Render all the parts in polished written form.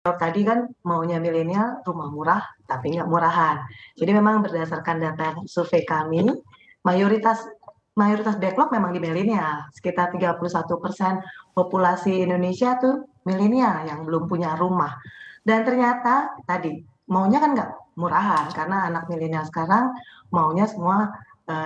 Kalau tadi kan maunya milenial rumah murah, tapi nggak murahan. Jadi memang berdasarkan data survei kami, mayoritas mayoritas backlog memang di milenial. Sekitar 31% populasi Indonesia tuh milenial yang belum punya rumah. Dan ternyata tadi maunya kan nggak murahan karena anak milenial sekarang maunya semua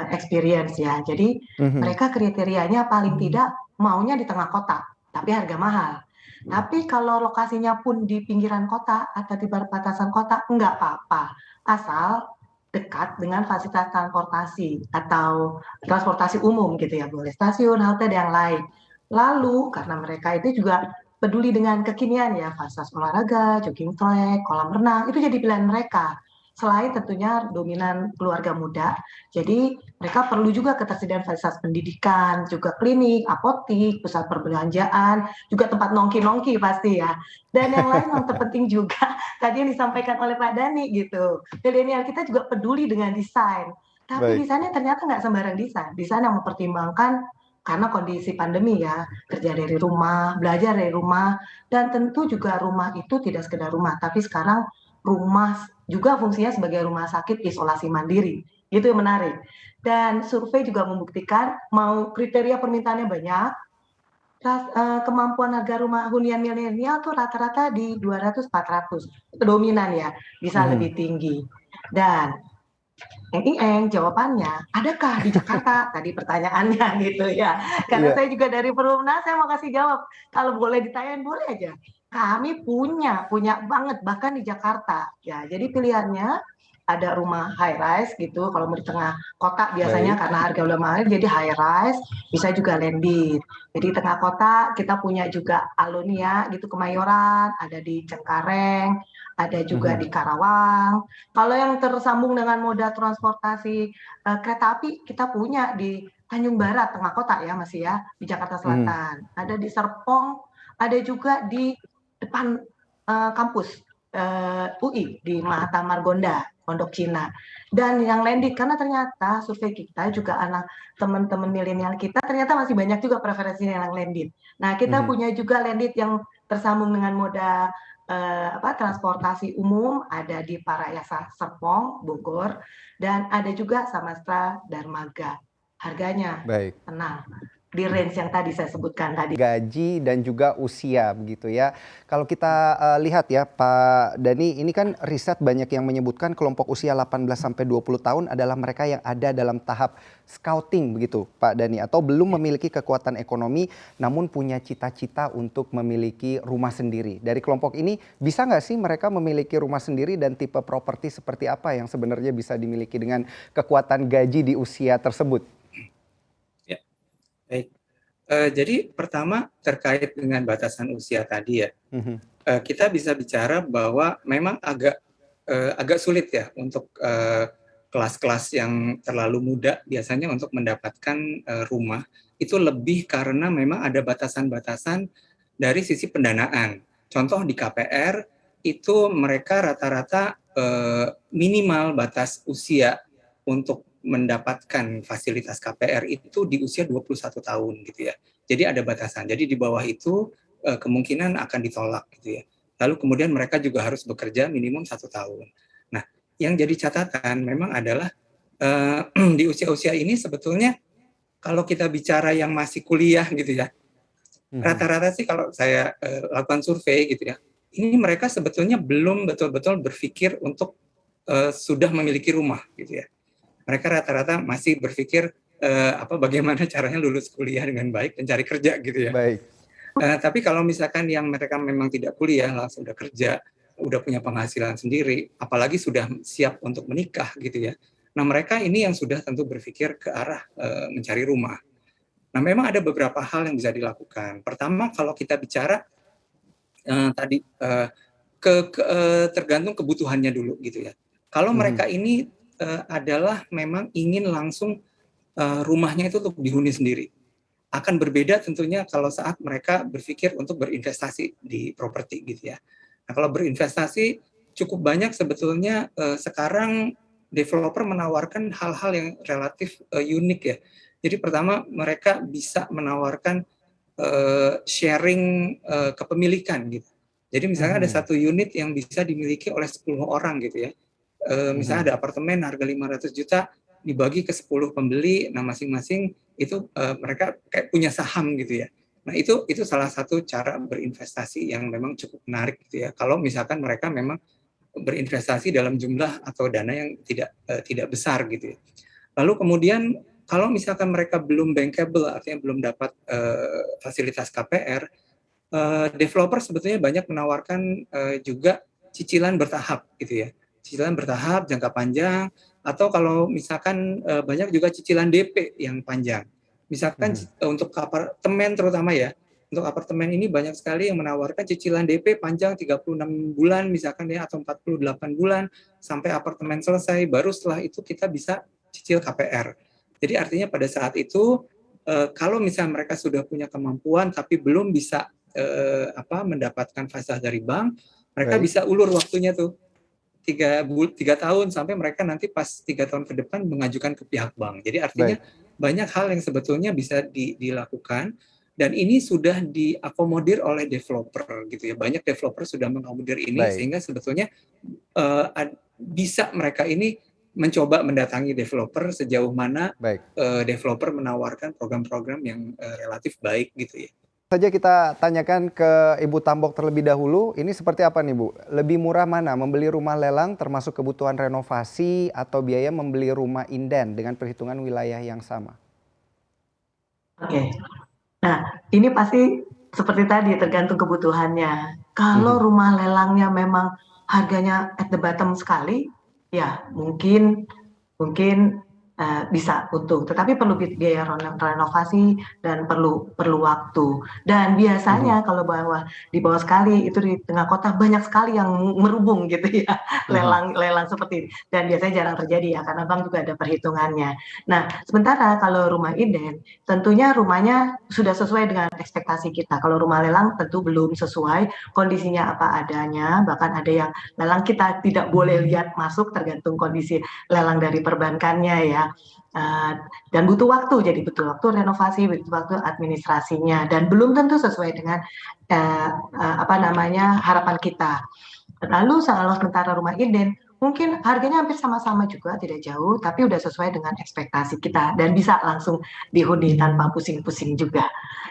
experience ya. Jadi Mhm. mereka kriterianya paling tidak maunya di tengah kota, tapi harga mahal. Tapi kalau lokasinya pun di pinggiran kota atau di perbatasan kota, enggak apa-apa. Asal dekat dengan fasilitas transportasi atau transportasi umum gitu ya, boleh stasiun, halte, dan yang lain. Lalu karena mereka itu juga peduli dengan kekinian ya, fasilitas olahraga, jogging track, kolam renang, itu jadi pilihan mereka. Selain tentunya dominan keluarga muda, jadi mereka perlu juga ketersediaan fasilitas pendidikan, juga klinik, apotik, pusat perbelanjaan, juga tempat nongki-nongki pasti ya. Dan yang lain yang terpenting juga tadi yang disampaikan oleh Pak Dani gitu. Milenial kita juga peduli dengan desain. Tapi Baik. desainnya ternyata nggak sembarang desain. Desain yang mempertimbangkan karena kondisi pandemi ya, kerja dari rumah, belajar dari rumah, dan tentu juga rumah itu tidak sekedar rumah, tapi sekarang rumah juga fungsinya sebagai rumah sakit isolasi mandiri. Itu yang menarik. Dan survei juga membuktikan mau kriteria permintaannya banyak, kemampuan harga rumah hunian milenial tuh rata-rata di 200-400, dominan ya, bisa Mhm. lebih tinggi. Dan jawabannya, adakah di Jakarta? Tadi pertanyaannya gitu ya. Karena Iya. saya juga dari Perumnas, saya mau kasih jawab. Kalau boleh ditanyain, boleh aja. Kami punya banget, bahkan di Jakarta. Ya, jadi pilihannya ada rumah high rise gitu. Kalau mau di tengah kota biasanya Baik. karena harga udah mahal, jadi high rise. Bisa juga landed. Jadi tengah kota kita punya juga Alonia gitu, Kemayoran, ada di Cengkareng, ada juga Mhm. di Karawang. Kalau yang tersambung dengan moda transportasi kereta api kita punya di Tanjung Barat, tengah kota ya masih ya, di Jakarta Mhm. Selatan. Ada di Serpong, ada juga di depan kampus UI di Mahata Margonda, Pondok Cina. Dan yang landed karena ternyata survei kita juga anak teman-teman milenial kita ternyata masih banyak juga preferensinya yang landed. Nah, kita Mhm. punya juga landed yang tersambung dengan moda transportasi umum ada di Parayasa Serpong, Bogor, dan ada juga Samastra Darmaga. Harganya Baik. tenang di range yang tadi saya sebutkan tadi. Gaji dan juga usia begitu ya. Kalau kita lihat ya Pak Dani, ini kan riset banyak yang menyebutkan kelompok usia 18 sampai 20 tahun adalah mereka yang ada dalam tahap scouting begitu Pak Dani, atau belum memiliki kekuatan ekonomi namun punya cita-cita untuk memiliki rumah sendiri. Dari kelompok ini bisa nggak sih mereka memiliki rumah sendiri dan tipe properti seperti apa yang sebenarnya bisa dimiliki dengan kekuatan gaji di usia tersebut? Ya, baik. Jadi pertama terkait dengan batasan usia tadi ya, Mhm. kita bisa bicara bahwa memang agak sulit ya untuk kelas-kelas yang terlalu muda biasanya untuk mendapatkan rumah, itu lebih karena memang ada batasan-batasan dari sisi pendanaan. Contoh di KPR itu mereka rata-rata minimal batas usia untuk mendapatkan fasilitas KPR itu di usia 21 tahun gitu ya. Jadi ada batasan. Jadi di bawah itu kemungkinan akan ditolak gitu ya. Lalu kemudian mereka juga harus bekerja minimum 1 tahun. Nah, yang jadi catatan memang adalah di usia-usia ini sebetulnya kalau kita bicara yang masih kuliah gitu ya, Mhm. rata-rata sih kalau saya lakukan survei gitu ya, ini mereka sebetulnya belum betul-betul berpikir untuk sudah memiliki rumah gitu ya. Mereka rata-rata masih berpikir bagaimana caranya lulus kuliah dengan baik dan cari kerja gitu ya. Baik. Tapi kalau misalkan yang mereka memang tidak kuliah, langsung udah kerja, udah punya penghasilan sendiri, apalagi sudah siap untuk menikah gitu ya. Nah mereka ini yang sudah tentu berpikir ke arah mencari rumah. Nah memang ada beberapa hal yang bisa dilakukan. Pertama kalau kita bicara tadi tergantung kebutuhannya dulu gitu ya. Kalau Mhm. mereka ini adalah memang ingin langsung rumahnya itu untuk dihuni sendiri. Akan berbeda tentunya kalau saat mereka berpikir untuk berinvestasi di properti gitu ya. Nah, kalau berinvestasi cukup banyak sebetulnya sekarang developer menawarkan hal-hal yang relatif unik ya. Jadi pertama mereka bisa menawarkan sharing kepemilikan gitu. Jadi misalnya ada Mhm. satu unit yang bisa dimiliki oleh 10 orang gitu ya. Mhm. Misalnya ada apartemen harga 500 juta dibagi ke 10 pembeli, nah masing-masing itu mereka kayak punya saham gitu ya. Nah itu salah satu cara berinvestasi yang memang cukup menarik gitu ya. Kalau misalkan mereka memang berinvestasi dalam jumlah atau dana yang tidak besar gitu ya. Lalu kemudian kalau misalkan mereka belum bankable, artinya belum dapat fasilitas KPR, developer sebetulnya banyak menawarkan juga cicilan bertahap gitu ya. Cicilan bertahap jangka panjang, atau kalau misalkan banyak juga cicilan DP yang panjang. Misalkan Mhm. untuk apartemen terutama ya, untuk apartemen ini banyak sekali yang menawarkan cicilan DP panjang 36 bulan misalkan ya, atau 48 bulan sampai apartemen selesai, baru setelah itu kita bisa cicil KPR. Jadi artinya pada saat itu kalau misalnya mereka sudah punya kemampuan tapi belum bisa mendapatkan fasilitas dari bank, mereka Baik. bisa ulur waktunya tuh 3 tahun sampai mereka nanti pas 3 tahun ke depan mengajukan ke pihak bank. Jadi artinya Baik. banyak hal yang sebetulnya bisa dilakukan, dan ini sudah diakomodir oleh developer gitu ya. Banyak developer sudah mengakomodir ini Baik. sehingga sebetulnya bisa mereka ini mencoba mendatangi developer sejauh mana Baik. developer menawarkan program-program yang relatif baik gitu ya. Saja kita tanyakan ke Ibu Tambok terlebih dahulu, ini seperti apa nih Bu? Lebih murah mana, membeli rumah lelang termasuk kebutuhan renovasi atau biaya membeli rumah inden dengan perhitungan wilayah yang sama? Oke. Nah, ini pasti seperti tadi tergantung kebutuhannya. Kalau Mhm. rumah lelangnya memang harganya at the bottom sekali, ya mungkin mungkin bisa untung, tetapi perlu biaya renovasi dan perlu perlu waktu. Dan Mhm. biasanya kalau di bawah sekali itu di tengah kota banyak sekali yang merubung gitu ya, Mhm. lelang seperti ini. Dan biasanya jarang terjadi ya karena bank juga ada perhitungannya. Nah, sementara kalau rumah inden tentunya rumahnya sudah sesuai dengan ekspektasi kita. Kalau rumah lelang tentu belum sesuai, kondisinya apa adanya, bahkan ada yang lelang kita tidak boleh lihat masuk tergantung kondisi lelang dari perbankannya ya. Dan butuh waktu, jadi butuh waktu renovasi, butuh waktu administrasinya, dan belum tentu sesuai dengan harapan kita. Lalu kalau sementara rumah inden, mungkin harganya hampir sama-sama juga, tidak jauh, tapi udah sesuai dengan ekspektasi kita dan bisa langsung dihuni tanpa pusing-pusing juga.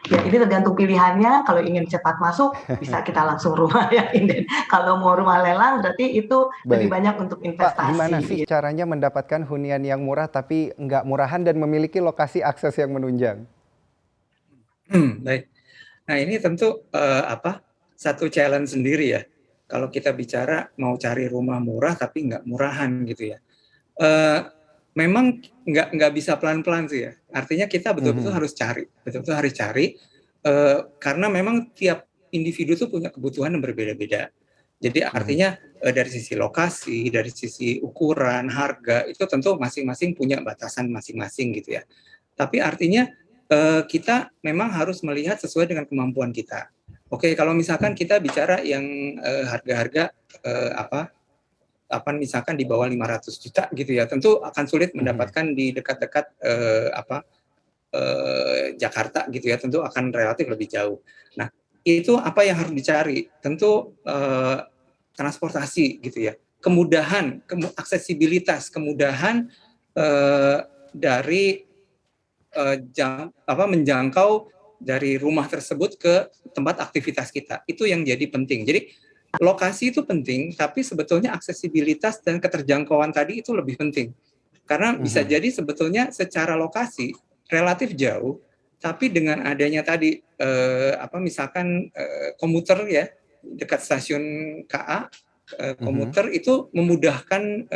Ya, ini tergantung pilihannya. Kalau ingin cepat masuk, bisa kita langsung rumah yang inden. Kalau mau rumah lelang, berarti itu lebih Baik. banyak untuk Pak, gimana investasi. sih caranya mendapatkan hunian yang murah tapi nggak murahan dan memiliki lokasi akses yang menunjang? Baik. Nah ini tentu satu challenge sendiri ya. Kalau kita bicara mau cari rumah murah tapi nggak murahan gitu ya. Eh, Memang nggak bisa pelan-pelan sih ya. Artinya kita betul-betul Mhm. harus cari, betul-betul harus cari karena memang tiap individu tuh punya kebutuhan yang berbeda-beda. Jadi Mhm. artinya dari sisi lokasi, dari sisi ukuran, harga itu tentu masing-masing punya batasan masing-masing gitu ya. Tapi artinya kita memang harus melihat sesuai dengan kemampuan kita. Oke, kalau misalkan kita bicara yang harga-harga eh, apa misalkan di bawah 500 juta gitu ya, tentu akan sulit Mhm. mendapatkan di dekat-dekat Jakarta gitu ya, tentu akan relatif lebih jauh. Nah, itu apa yang harus dicari? Tentu transportasi gitu ya, kemudahan, aksesibilitas, kemudahan dari menjangkau dari rumah tersebut ke tempat aktivitas kita. Itu yang jadi penting. Jadi lokasi itu penting, tapi sebetulnya aksesibilitas dan keterjangkauan tadi itu lebih penting. Karena bisa Mhm. jadi sebetulnya secara lokasi relatif jauh, tapi dengan adanya tadi misalkan komuter ya dekat stasiun KA, Mhm. komuter itu memudahkan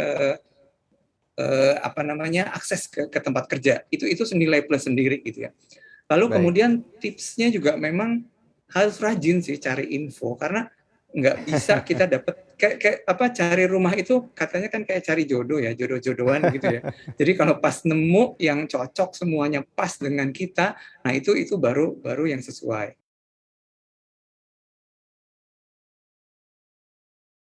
akses ke tempat kerja. Itu senilai plus sendiri gitu ya. Lalu Baik. kemudian tipsnya juga memang harus rajin sih cari info, karena nggak bisa kita dapat cari rumah itu katanya kan kayak cari jodoh ya, jodoh-jodohan gitu ya. Jadi kalau pas nemu yang cocok semuanya pas dengan kita, nah itu baru yang sesuai.